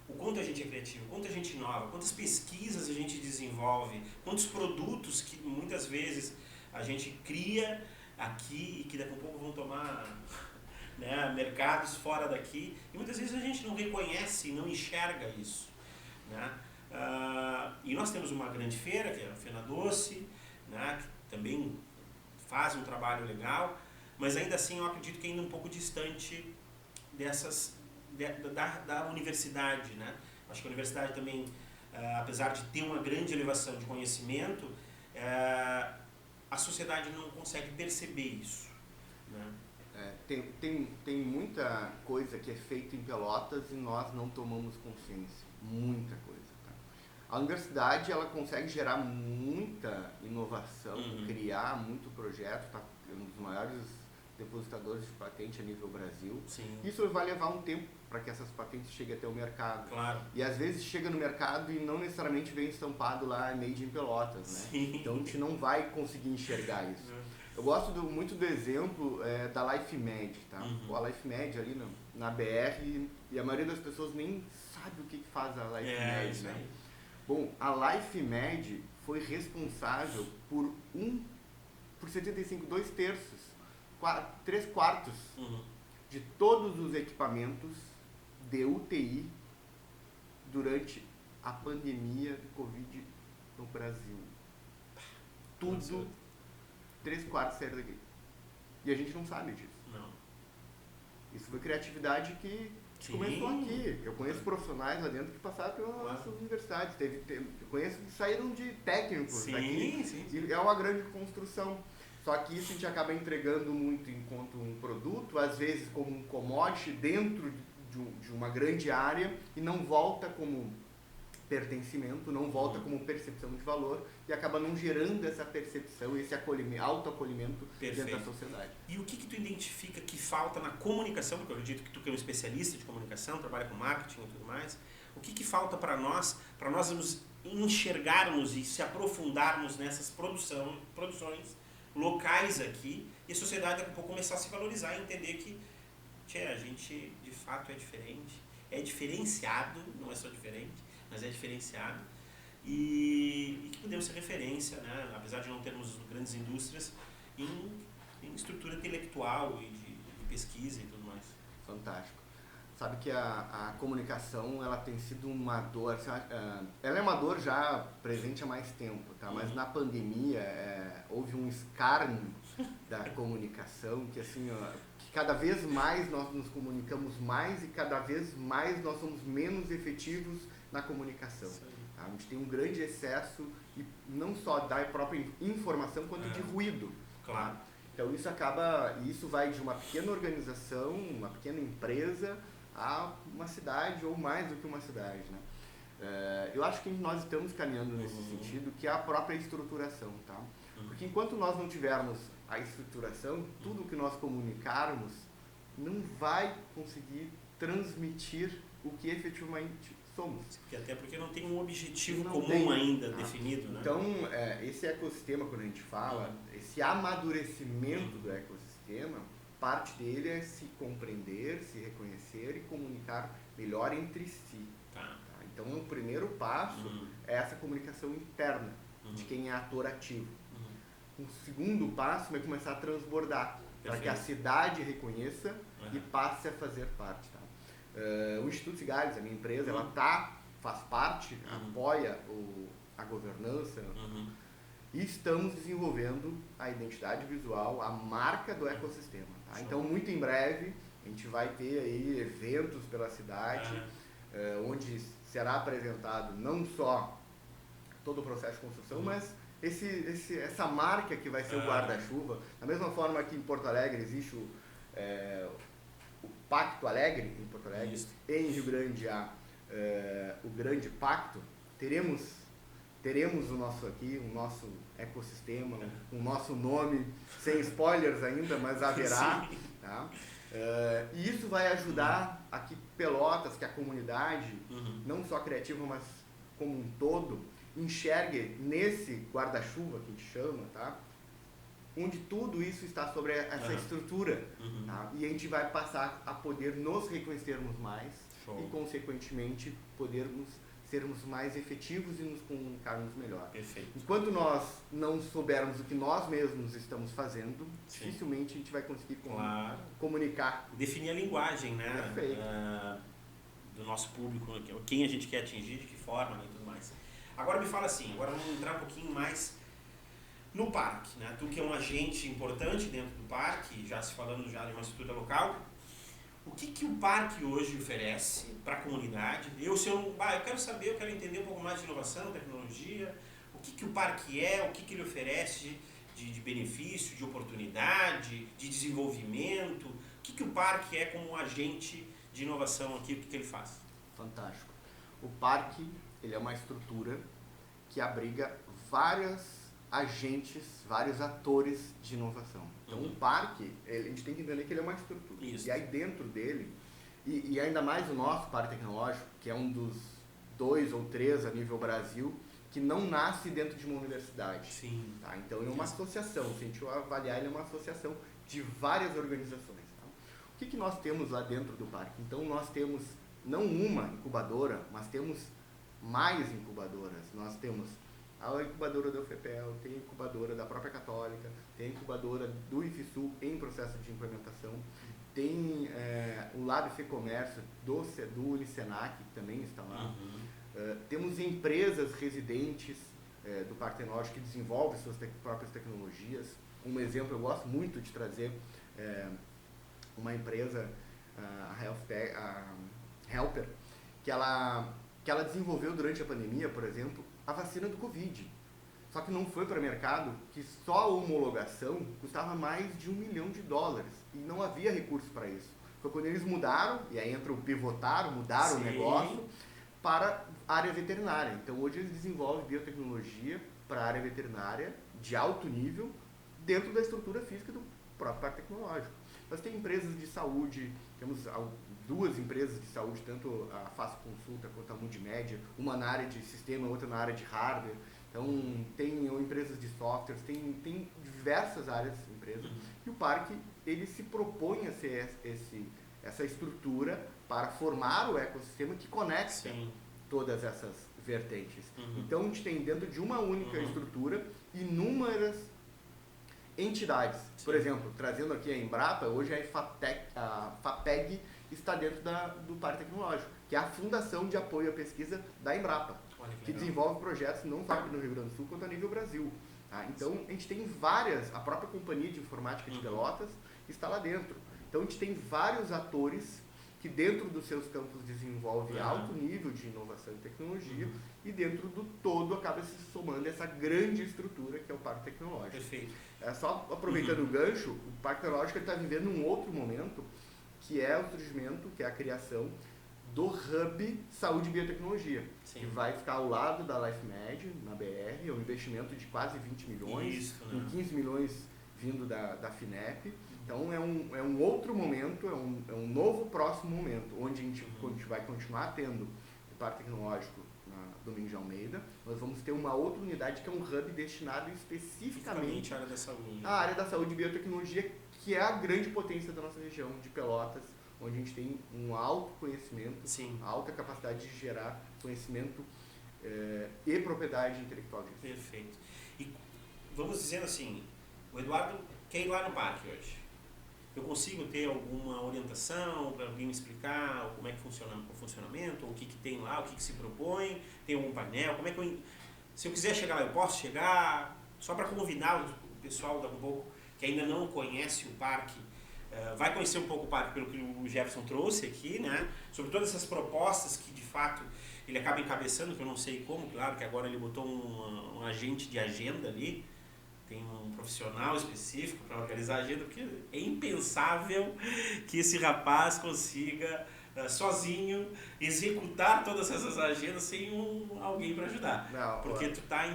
o quanto a gente é criativo, quanto a gente inova, quantas pesquisas a gente desenvolve, quantos produtos que muitas vezes a gente cria aqui e que daqui a pouco vão tomar, né, mercados fora daqui, e muitas vezes a gente não reconhece e não enxerga isso, né? E nós temos uma grande feira, que é a Fena Doce, né, que também faz um trabalho legal, mas ainda assim eu acredito que ainda um pouco distante da universidade, né? Acho que a universidade também, apesar de ter uma grande elevação de conhecimento, a sociedade não consegue perceber isso, né? Tem muita coisa que é feita em Pelotas e nós não tomamos consciência, muita coisa. Tá? A universidade ela consegue gerar muita inovação, criar muito projeto, tá? Um dos maiores depositadores de patente a nível Brasil. Sim. Isso vai levar um tempo para que essas patentes cheguem até o mercado. Claro. E às vezes chega no mercado e não necessariamente vem estampado lá Made in Pelotas, né? Sim. Então a gente não vai conseguir enxergar isso. Eu gosto muito do exemplo da LifeMed, tá? Uhum. A LifeMed ali na BR, e a maioria das pessoas nem sabe o que faz a LifeMed, né? Aí. Bom, a LifeMed foi responsável por 75, 2/3, 3/4 de todos os equipamentos de UTI durante a pandemia do Covid no Brasil. Tudo, 3/4 saíram daqui. E a gente não sabe disso. Não. Isso foi criatividade que Sim. começou aqui. Eu conheço profissionais lá dentro que passaram pelas nossas universidades. Eu conheço que saíram de técnicos daqui. Sim. E é uma grande construção. Só que isso a gente acaba entregando muito enquanto um produto, às vezes como um commodity dentro de uma grande área, e não volta como pertencimento, não volta como percepção de valor, e acaba não gerando essa percepção, esse autoacolhimento dentro da sociedade. E o que tu identifica que falta na comunicação, porque eu acredito que tu que é um especialista de comunicação, trabalha com marketing e tudo mais, o que falta para nós nos enxergarmos e se aprofundarmos nessas produções locais aqui, e a sociedade daqui a pouco começar a se valorizar e entender que a gente de fato é diferente, é diferenciado, não é só diferente, mas é diferenciado, e que podemos ser referência, né? Apesar de não termos grandes indústrias, em estrutura intelectual e de pesquisa e tudo mais. Fantástico. Sabe que a comunicação, ela tem sido uma dor, ela é uma dor já presente há mais tempo, tá? Mas na pandemia houve um escárnio da comunicação que assim, que cada vez mais nós nos comunicamos mais e cada vez mais nós somos menos efetivos na comunicação. Tá? A gente tem um grande excesso, e não só da própria informação, quanto de ruído. Claro. Tá? Então isso vai de uma pequena organização, uma pequena empresa, a uma cidade ou mais do que uma cidade, né? Eu acho que nós estamos caminhando nesse sentido, que é a própria estruturação, tá? Porque enquanto nós não tivermos a estruturação, tudo que nós comunicarmos não vai conseguir transmitir o que efetivamente somos. Porque não tem um objetivo comum ainda definido, né? Então, esse ecossistema, quando a gente fala, esse amadurecimento do ecossistema, parte dele é se compreender, se reconhecer e comunicar melhor entre si. Tá. Então, o primeiro passo é essa comunicação interna, de quem é ator ativo. O segundo passo é começar a transbordar, para que a cidade reconheça e passe a fazer parte. Tá? O Instituto Cigales, a minha empresa, ela faz parte, apoia a governança, e estamos desenvolvendo a identidade visual, a marca do ecossistema. Tá? Então, muito em breve, a gente vai ter aí eventos pela cidade, onde será apresentado não só todo o processo de construção, mas essa marca que vai ser o guarda-chuva. Da mesma forma que em Porto Alegre existe o Pacto Alegre, em Porto Alegre, em Rio Grande há o Grande Pacto, teremos o nosso ecossistema, o nosso nome, sem spoilers ainda, mas haverá. Tá? E isso vai ajudar a que Pelotas, que a comunidade, não só criativa, mas como um todo, enxergue nesse guarda-chuva que a gente chama, tá? Onde tudo isso está sobre essa estrutura. Tá? E a gente vai passar a poder nos reconhecermos mais e, consequentemente, podermos sermos mais efetivos e nos comunicarmos melhor. Perfeito. Enquanto nós não soubermos o que nós mesmos estamos fazendo, dificilmente a gente vai conseguir comunicar. Definir a linguagem, né? Perfeito. Do nosso público, quem a gente quer atingir, de que forma, né, e tudo mais. Agora me fala assim, agora vamos entrar um pouquinho mais no parque, né? Tu que é um agente importante dentro do parque, já se falando já de uma estrutura local, o que o parque hoje oferece para a comunidade? Eu quero saber, eu quero entender um pouco mais de inovação, tecnologia, o que o parque é, o que ele oferece de benefício, de oportunidade, de desenvolvimento, o que o parque é como um agente de inovação aqui, o que ele faz? Fantástico. O parque, ele é uma estrutura que abriga vários agentes, vários atores de inovação. Então o parque, a gente tem que entender que ele é uma estrutura. Isso. E aí dentro dele, e ainda mais o nosso parque tecnológico, que é um dos 2 ou 3 a nível Brasil, que não nasce dentro de uma universidade. Sim. Tá? Então ele é uma associação, se a gente avaliar, ele é uma associação de várias organizações. Tá? O que nós temos lá dentro do parque? Então nós temos não uma incubadora, mas temos mais incubadoras. Nós temos a incubadora da UFPEL, tem a incubadora da própria Católica, tem a incubadora do IFSU em processo de implementação, tem o Lab Fecomércio do Unicenac, que também está lá. Temos empresas residentes do Parque Tecnológico que desenvolvem suas próprias tecnologias. Um exemplo, eu gosto muito de trazer uma empresa, a Helper, que ela desenvolveu durante a pandemia, por exemplo, a vacina do Covid. Só que não foi para o mercado, que só a homologação custava mais de $1 milhão e não havia recurso para isso. Foi quando eles mudaram, e aí entra o pivotar, mudaram o negócio para a área veterinária. Então hoje eles desenvolvem biotecnologia para a área veterinária de alto nível dentro da estrutura física do próprio parque tecnológico. Nós temos empresas de saúde, temos 2 empresas de saúde, tanto a Fácil Consulta quanto a Multimédia, uma na área de sistema, outra na área de hardware. Então, tem empresas de softwares, tem diversas áreas de empresas. E o parque, ele se propõe a ser essa estrutura para formar o ecossistema que conecta todas essas vertentes. Então, a gente tem dentro de uma única estrutura inúmeras entidades. Por exemplo, trazendo aqui a Embrapa, hoje a FAPEG está dentro do Parque Tecnológico, que é a Fundação de Apoio à Pesquisa da Embrapa, que desenvolve projetos não só aqui no Rio Grande do Sul, quanto a nível Brasil. Tá? Então, a gente tem a própria Companhia de Informática de Pelotas está lá dentro. Então, a gente tem vários atores que dentro dos seus campos desenvolvem alto nível de inovação e tecnologia e dentro do todo acaba se somando essa grande estrutura que é o Parque Tecnológico. Perfeito. Só aproveitando o gancho, o Parque Tecnológico está vivendo um outro momento, que é o surgimento, que é a criação do Hub Saúde e Biotecnologia, que vai ficar ao lado da LifeMed, na BR, é um investimento de quase 20 milhões, com 15 milhões vindo da FINEP. Então é um outro momento, é um novo próximo momento, onde a gente vai continuar tendo o Parque Tecnológico na Domingos de Almeida. Nós vamos ter uma outra unidade que é um hub destinado especificamente à área da saúde. À área da saúde e biotecnologia, que é a grande potência da nossa região de Pelotas, onde a gente tem um alto conhecimento, alta capacidade de gerar conhecimento e propriedade intelectual disso. Perfeito. E vamos dizendo assim, o Eduardo quer ir lá no parque hoje. Eu consigo ter alguma orientação para alguém me explicar como é que funciona o funcionamento, o que tem lá, o que se propõe, tem algum painel, como é que se eu quiser chegar lá, eu posso chegar? Só para convidar o pessoal um pouco que ainda não conhece o parque, vai conhecer um pouco o parque pelo que o Jefferson trouxe aqui, né? Sobre todas essas propostas que de fato ele acaba encabeçando, que eu não sei como, claro que agora ele botou um agente de agenda ali, tem um profissional específico para organizar a agenda, porque é impensável que esse rapaz consiga sozinho executar todas essas agendas sem alguém para ajudar. Não, porque tu está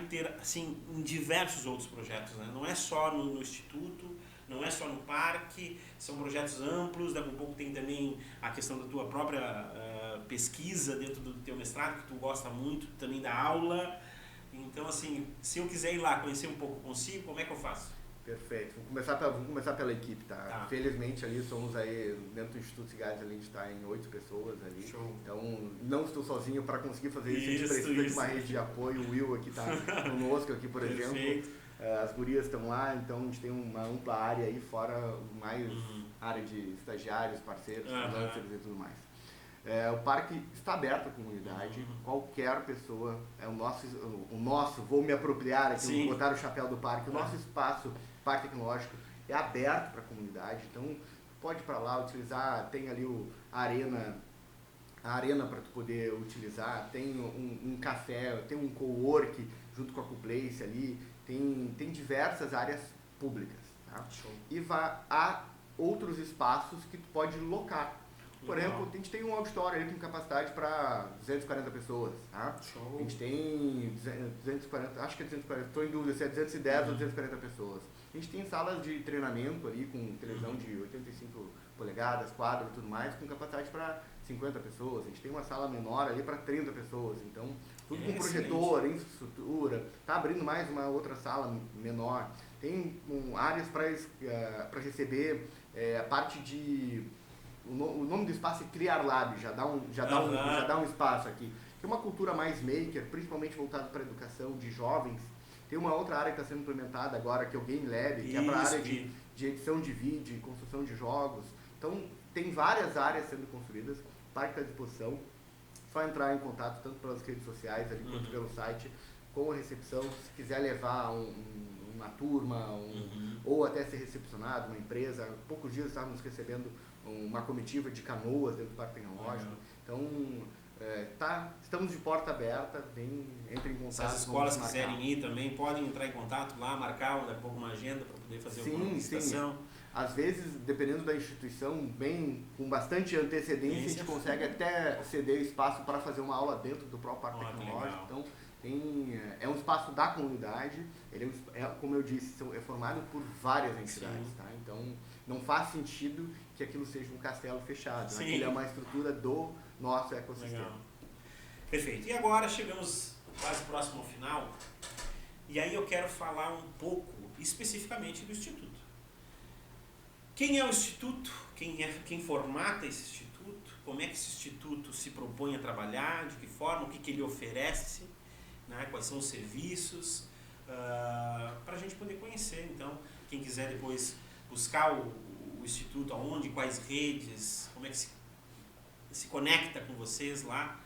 assim, em diversos outros projetos, né? Não é só no Instituto, não é só no parque, são projetos amplos, daqui a pouco tem também a questão da tua própria pesquisa dentro do teu mestrado, que tu gosta muito também da aula. Então, assim, se eu quiser ir lá conhecer um pouco consigo, como é que eu faço? Perfeito. Vamos começar pela equipe, tá? Felizmente ali somos aí, dentro do Instituto Cigares, ali a gente está em 8 pessoas ali. Show. Então, não estou sozinho para conseguir fazer isso. A gente precisa de uma rede de apoio. O Will aqui está conosco aqui, por exemplo. As gurias estão lá, então a gente tem uma ampla área aí, fora mais área de estagiários, parceiros, freelancers e tudo mais. O parque está aberto à comunidade, qualquer pessoa, o nosso, vou me apropriar aqui, vou botar o chapéu do parque, o nosso espaço, Parque Tecnológico, é aberto para a comunidade, então pode ir para lá utilizar, tem ali a arena para tu poder utilizar, tem um café, tem um co-work junto com a Coplace ali, tem diversas áreas públicas, tá? E há outros espaços que tu pode locar. Por exemplo, a gente tem um auditório ali com capacidade para 240 pessoas, tá? Show. A gente tem 240, acho que é 240, estou em dúvida se é 210 ou 240 pessoas. A gente tem salas de treinamento ali com televisão de 85 polegadas, quadro e tudo mais, com capacidade para 50 pessoas. A gente tem uma sala menor ali para 30 pessoas. Então, tudo com projetor, infraestrutura. Está abrindo mais uma outra sala menor. Tem áreas para receber a parte de... O nome do espaço é Criar Lab, já dá um espaço aqui. Tem uma cultura mais maker, principalmente voltada para a educação de jovens. Tem uma outra área que está sendo implementada agora, que é o Game Lab, que é para a área de edição de vídeo, construção de jogos. Então, tem várias áreas sendo construídas, o parque está à disposição. Só entrar em contato tanto pelas redes sociais ali, quanto pelo site, com a recepção. Se quiser levar uma turma, ou até ser recepcionado, uma empresa. Há poucos dias estávamos recebendo uma comitiva de canoas dentro do Parque Tecnológico. Então, estamos de porta aberta, entre em contato. Se as escolas quiserem ir também, podem entrar em contato lá, marcar daqui a pouco uma agenda para poder fazer alguma visitação. Às vezes, dependendo da instituição, com bastante antecedência, a gente consegue até ceder espaço para fazer uma aula dentro do próprio Parque Tecnológico. Então, é um espaço da comunidade, ele como eu disse, é formado por várias entidades, tá? Então não faz sentido que aquilo seja um castelo fechado, né? Ele é uma estrutura do nosso ecossistema. Legal. Perfeito. E agora chegamos quase próximo ao final, e aí eu quero falar um pouco especificamente do Instituto. Quem é o Instituto? Quem formata esse Instituto? Como é que esse Instituto se propõe a trabalhar? De que forma? O que ele oferece? Né? Quais são os serviços, para a gente poder conhecer. Então, quem quiser depois buscar o Instituto, aonde, quais redes, como é que se conecta com vocês lá.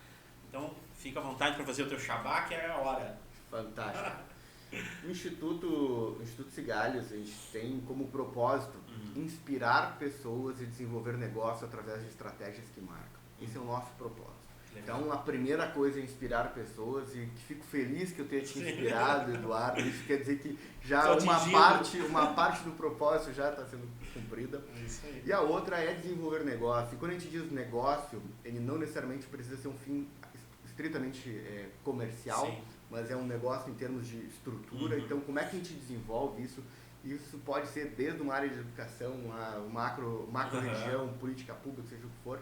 Então, fica à vontade para fazer o teu xabá, que é a hora. Fantástico. O Instituto Cigalhos, a gente tem como propósito inspirar pessoas e desenvolver negócio através de estratégias que marcam. Esse é o nosso propósito. Então, a primeira coisa é inspirar pessoas, e fico feliz que eu tenha te inspirado, Eduardo. Isso quer dizer que já uma parte do propósito já está sendo cumprida. Isso aí. E a outra é desenvolver negócio. E quando a gente diz negócio, ele não necessariamente precisa ser um fim estritamente comercial, mas é um negócio em termos de estrutura. Então, como é que a gente desenvolve isso? Isso pode ser desde uma área de educação, uma macro-região, política pública, seja o que for,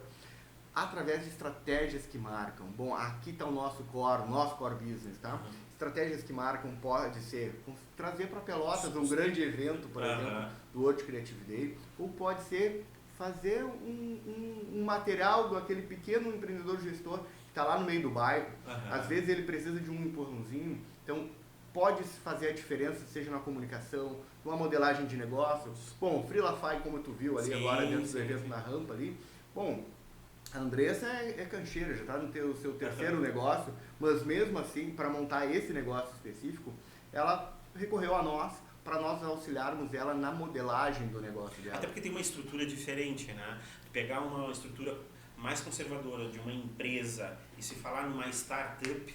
através de estratégias que marcam. Bom, aqui está o nosso core business, tá? Estratégias que marcam pode ser trazer para Pelotas um grande evento, por exemplo, do World Creative Day, ou pode ser fazer um material daquele pequeno empreendedor gestor que está lá no meio do bairro. Às vezes ele precisa de um empurrãozinho, então pode fazer a diferença, seja na comunicação, numa modelagem de negócios. Bom, Freelafy, como tu viu ali agora dentro do evento na rampa ali, bom, a Andressa é cancheira, já está no seu terceiro negócio, mas mesmo assim, para montar esse negócio específico, ela recorreu a nós para nós auxiliarmos ela na modelagem do negócio dela. Até porque tem uma estrutura diferente, né? Pegar uma estrutura mais conservadora de uma empresa e se falar numa startup,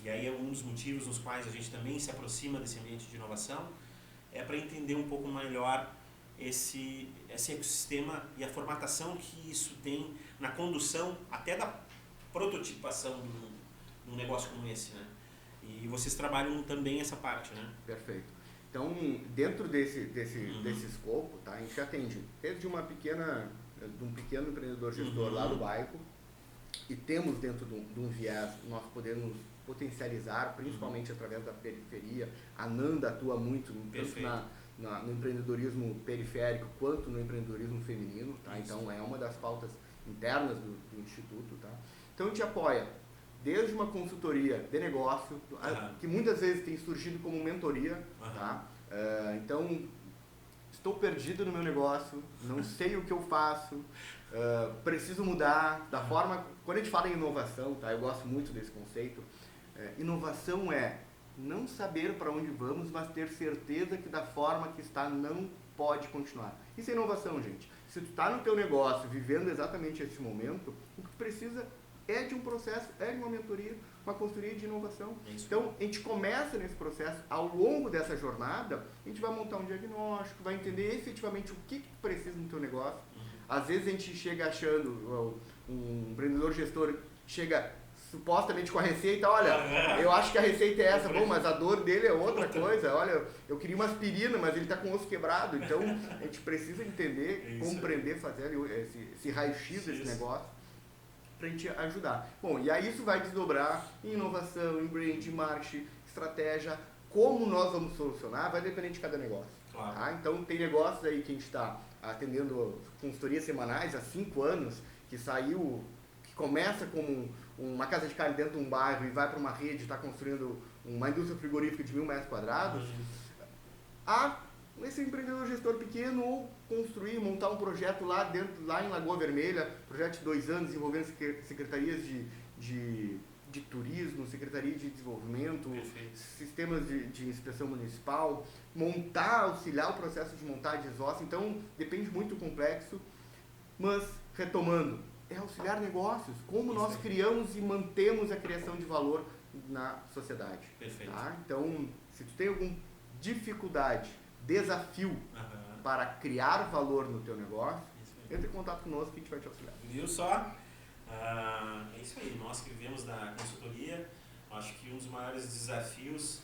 e aí é um dos motivos nos quais a gente também se aproxima desse ambiente de inovação, é para entender um pouco melhor esse ecossistema e a formatação que isso tem na condução até da prototipação de um negócio como esse, né? E vocês trabalham também essa parte, né? Perfeito. Então, dentro desse escopo, tá, a gente atende desde de um pequeno empreendedor gestor lá do bairro, e temos dentro de um viés, nós podemos potencializar, principalmente através da periferia. A Nanda atua muito tanto no empreendedorismo periférico quanto no empreendedorismo feminino, tá? Então é uma das pautas internas do Instituto, tá? Então a gente apoia desde uma consultoria de negócio, que muitas vezes tem surgido como mentoria, tá? Então, estou perdido no meu negócio, não sei o que eu faço, preciso mudar da forma... Quando a gente fala em inovação, tá? Eu gosto muito desse conceito. Inovação é não saber para onde vamos, mas ter certeza que da forma que está não pode continuar. Isso é inovação, gente. Se tu está no teu negócio, vivendo exatamente esse momento, o que tu precisa é de um processo, é de uma mentoria, uma consultoria de inovação. Então, a gente começa nesse processo, ao longo dessa jornada, a gente vai montar um diagnóstico, vai entender efetivamente o que tu precisa no teu negócio. Às vezes a gente chega achando, um empreendedor gestor chega supostamente com a receita, olha, eu acho que a receita é essa, bom, mas a dor dele é outra coisa, olha, eu queria uma aspirina, mas ele está com o osso quebrado, então a gente precisa entender, compreender, fazer esse raio-x desse negócio para a gente ajudar. Bom, e aí isso vai desdobrar em inovação, em brand, marketing, estratégia, como nós vamos solucionar, vai depender de cada negócio. Claro. Tá? Então tem negócios aí que a gente está atendendo consultorias semanais há 5 anos, que saiu, que começa como uma casa de carne dentro de um bairro e vai para uma rede, está construindo uma indústria frigorífica de 1.000 metros quadrados, a esse empreendedor gestor pequeno ou construir, montar um projeto lá em Lagoa Vermelha, projeto de 2 anos envolvendo secretarias de turismo, secretaria de desenvolvimento, sistemas de inspeção municipal, auxiliar o processo de montagem de ossos, então depende muito do complexo, mas retomando, é auxiliar negócios, como nós criamos e mantemos a criação de valor na sociedade. Perfeito. Tá? Então, se tu tem alguma dificuldade, desafio para criar valor no teu negócio, entre em contato conosco que a gente vai te auxiliar. Viu só? É isso aí, nós que vivemos da consultoria, acho que um dos maiores desafios,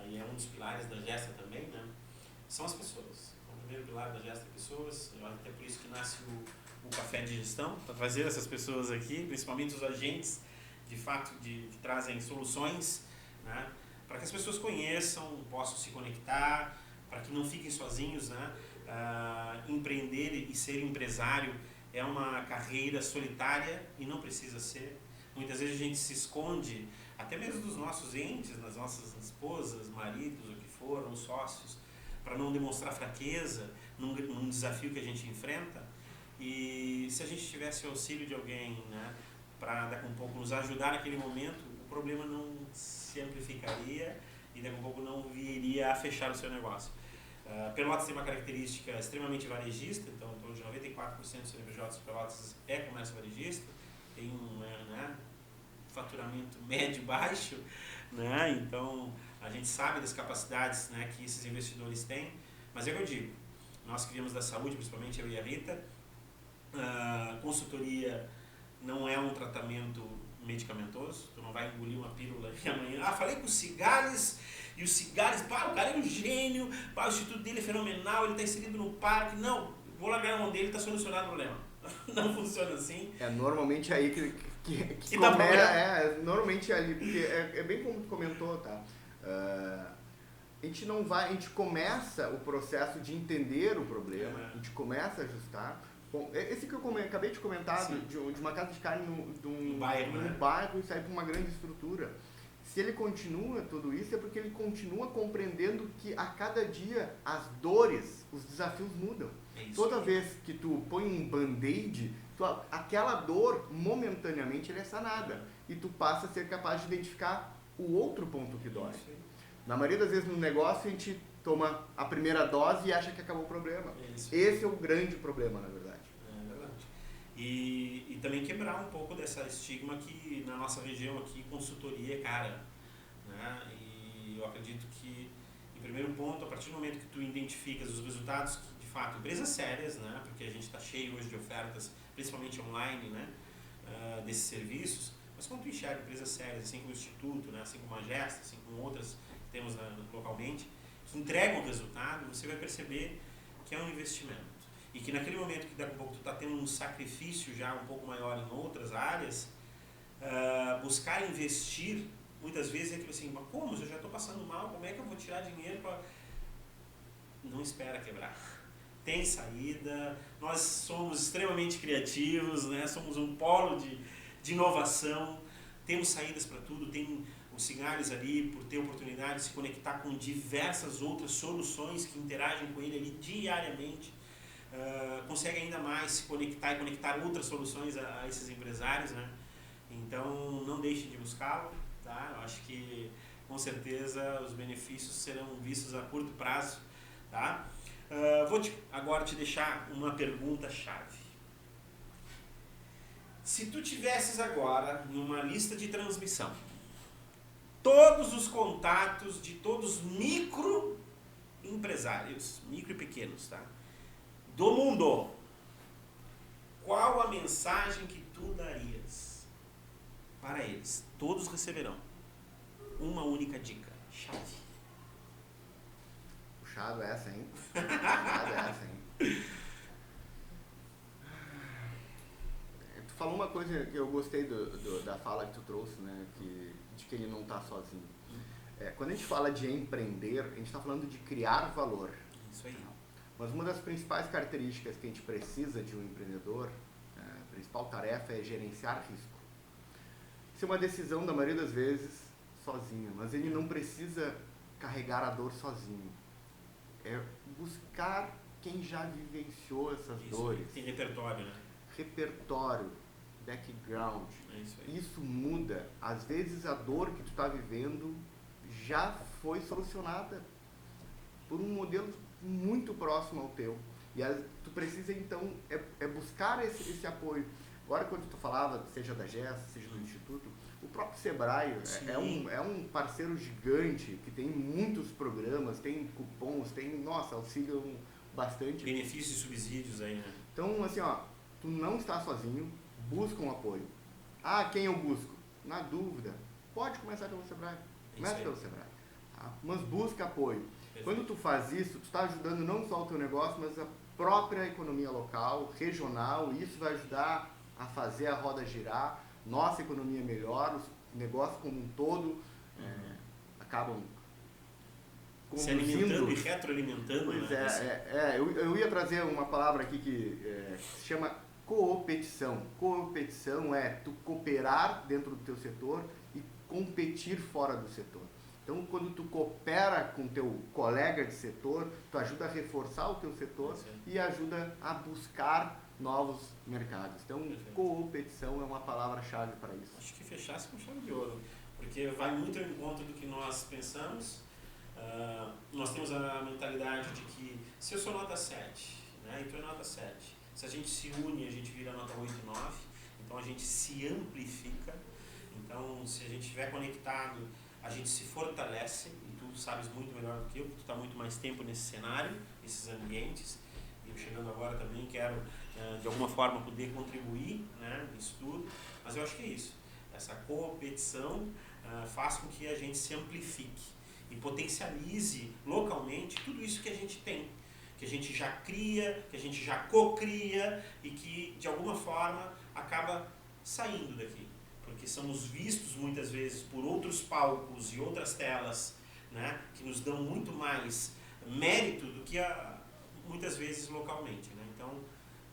e é um dos pilares da Gesta também, né, são as pessoas. O primeiro pilar da Gesta é pessoas, até por isso que nasce o Café de Gestão, para trazer essas pessoas aqui, principalmente os agentes, de fato, que trazem soluções, né, para que as pessoas conheçam, possam se conectar, para que não fiquem sozinhos, né, empreender e ser empresário é uma carreira solitária e não precisa ser. Muitas vezes a gente se esconde, até mesmo dos nossos entes, das nossas esposas, maridos, o que for, ou sócios, para não demonstrar fraqueza num desafio que a gente enfrenta. E se a gente tivesse o auxílio de alguém, né, para daqui a um pouco nos ajudar naquele momento, o problema não se amplificaria e daqui a um pouco não viria a fechar o seu negócio. Pelotas tem uma característica extremamente varejista, então em torno de 94% dos CNPJs de Pelotas é comércio varejista, tem um faturamento médio baixo, né? Então a gente sabe das capacidades, né, que esses investidores têm, mas é o que eu digo, nós que viemos da saúde, principalmente eu e a Rita, consultoria não é um tratamento medicamentoso, tu não vai engolir uma pílula e amanhã, falei com o Cigales, e o Cigales, o cara é um gênio, o instituto dele é fenomenal, ele está inserido no parque, não, vou largar a mão dele, está solucionado o problema. Não funciona assim. Normalmente aí que dá começa, normalmente ali, porque é bem como tu comentou, tá? A gente começa o processo de entender o problema, a gente começa a ajustar. Bom, esse que eu acabei de comentar, de uma casa de carne num bairro e sair para uma grande estrutura. Se ele continua tudo isso, é porque ele continua compreendendo que a cada dia as dores, os desafios mudam. Toda vez que tu põe um band-aid, aquela dor, momentaneamente, ela é sanada. E tu passa a ser capaz de identificar o outro ponto que dói. Na maioria das vezes no negócio, a gente toma a primeira dose e acha que acabou o problema. Esse é o grande problema, na verdade. É verdade. E também quebrar um pouco dessa estigma que na nossa região aqui, consultoria é cara. Né? E eu acredito que, em primeiro ponto, a partir do momento que tu identificas os resultados que, de fato, empresas sérias, né? Porque a gente está cheio hoje de ofertas, principalmente online, né? Desses serviços, mas quando tu enxerga empresas sérias, assim como o Instituto, né? Assim como a Gesta, assim como outras que temos localmente, que entregam resultado, você vai perceber que é um investimento. E que naquele momento que daqui a pouco tu está tendo um sacrifício já um pouco maior em outras áreas, buscar investir, muitas vezes é aquilo assim, mas como? Eu já estou passando mal, como é que eu vou tirar dinheiro para... Não espera quebrar. Tem saída, nós somos extremamente criativos, né? Somos um polo de inovação, temos saídas para tudo, tem os Cigales ali, por ter oportunidade de se conectar com diversas outras soluções que interagem com ele ali diariamente, consegue ainda mais se conectar e conectar outras soluções a esses empresários, né? Então não deixe de buscá-lo, tá? Eu acho que com certeza os benefícios serão vistos a curto prazo, tá? Vou agora te deixar uma pergunta-chave. Se tu tivesses agora numa lista de transmissão todos os contatos de todos os microempresários, micro e pequenos, tá? Do mundo, qual a mensagem que tu darias para eles? Todos receberão uma única dica, chave. Puxado essa, hein? Puxado essa, hein? Tu falou uma coisa que eu gostei da fala que tu trouxe, né? De que ele não está sozinho. Quando a gente fala de empreender, a gente está falando de criar valor. Isso aí. Mas uma das principais características que a gente precisa de um empreendedor, a principal tarefa é gerenciar risco. Isso é uma decisão, da maioria das vezes, sozinho, mas ele não precisa carregar a dor sozinho. É buscar quem já vivenciou essas dores. Tem repertório, né? Repertório, background. É isso aí. Isso muda. Às vezes a dor que tu está vivendo já foi solucionada por um modelo muito próximo ao teu. E tu precisa, então, buscar esse apoio. Agora, quando tu falava, seja da GES, seja do Instituto, o próprio Sebrae é um parceiro gigante que tem muitos programas, tem cupons, auxiliam bastante. Benefícios e subsídios aí, né? Então, assim, tu não está sozinho, busca um apoio. Quem eu busco? Na dúvida, pode começar pelo Sebrae. Começa pelo Sebrae. Tá? Mas busca apoio. Perfeito. Quando tu faz isso, tu está ajudando não só o teu negócio, mas a própria economia local, regional, e isso vai ajudar a fazer a roda girar, nossa economia melhora, os negócios como um todo acabam se alimentando e retroalimentando. Pois né? Eu ia trazer uma palavra aqui que se chama coopetição. Coopetição é tu cooperar dentro do teu setor e competir fora do setor. Então, quando tu coopera com teu colega de setor, tu ajuda a reforçar o teu setor e ajuda a buscar novos mercados. Então, Perfeito. Coopetição é uma palavra-chave para isso. Acho que fechasse com chave de ouro, porque vai muito ao encontro do que nós pensamos. Nós temos a mentalidade de que se eu sou nota 7, né, e tu é nota 7, se a gente se une, a gente vira nota 8 e 9, então a gente se amplifica. Então, se a gente estiver conectado, a gente se fortalece, e tu sabes muito melhor do que eu, porque tu está muito mais tempo nesse cenário, nesses ambientes. E eu chegando agora também quero, de alguma forma, poder contribuir, né, nisso tudo. Mas eu acho que é isso. Essa competição faz com que a gente se amplifique e potencialize localmente tudo isso que a gente tem, que a gente já cria, que a gente já cocria e que, de alguma forma, acaba saindo daqui. Porque somos vistos muitas vezes por outros palcos e outras telas, né, que nos dão muito mais mérito do que muitas vezes localmente. Né? Então,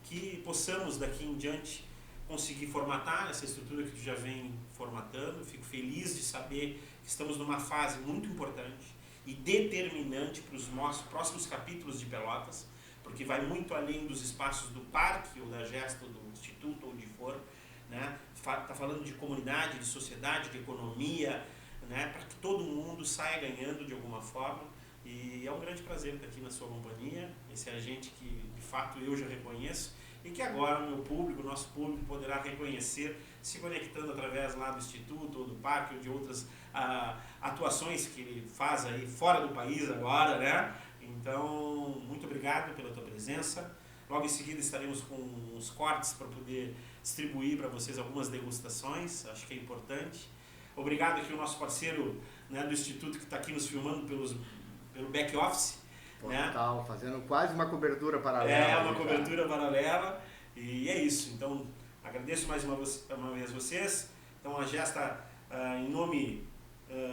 que possamos daqui em diante conseguir formatar essa estrutura que tu já vem formatando. Fico feliz de saber que estamos numa fase muito importante e determinante para os nossos próximos capítulos de Pelotas, porque vai muito além dos espaços do parque ou da gesta do instituto, onde for, né? Tá falando de comunidade, de sociedade, de economia, né? Para que todo mundo saia ganhando de alguma forma. E é um grande prazer estar aqui na sua companhia, esse agente que de fato eu já reconheço e que agora o meu público, o nosso público poderá reconhecer se conectando através lá do Instituto ou do Parque ou de outras atuações que ele faz aí fora do país agora, né? Então, muito obrigado pela tua presença. Logo em seguida estaremos com uns cortes para poder distribuir para vocês algumas degustações, acho que é importante. Obrigado aqui ao nosso parceiro, né, do Instituto que está aqui nos filmando pelo back office. Total, né? Fazendo quase uma cobertura paralela. Uma cobertura paralela e é isso. Então, agradeço mais uma vez vocês. Então, a Gesta, em nome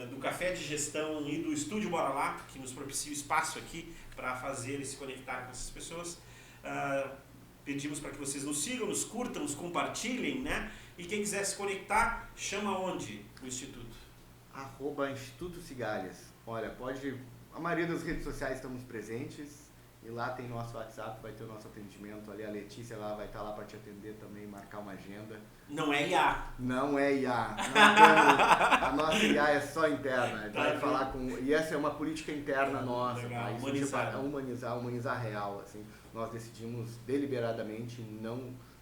do Café de Gestão e do Estúdio Bora Lá, que nos propicia o espaço aqui para fazer e se conectar com essas pessoas, pedimos para que vocês nos sigam, nos curtam, nos compartilhem, né? E quem quiser se conectar, chama onde o Instituto? @Instituto Cigalhas. Olha, a maioria das redes sociais estamos presentes e lá tem nosso WhatsApp, vai ter o nosso atendimento ali, a Letícia lá vai estar lá para te atender também, marcar uma agenda. Não é IA. Não é IA. A nossa IA é só interna. Vai falar e essa é uma política interna nossa. Legal, tá? Humanizar real. Assim. Nós decidimos deliberadamente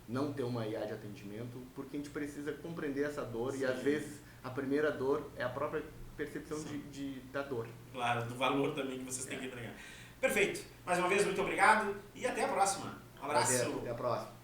não ter uma IA de atendimento, porque a gente precisa compreender essa dor. Sim. E às vezes a primeira dor é a própria percepção da dor. Claro, do valor também que vocês têm que entregar. Perfeito. Mais uma vez, muito obrigado e até a próxima. Um abraço. Até a próxima.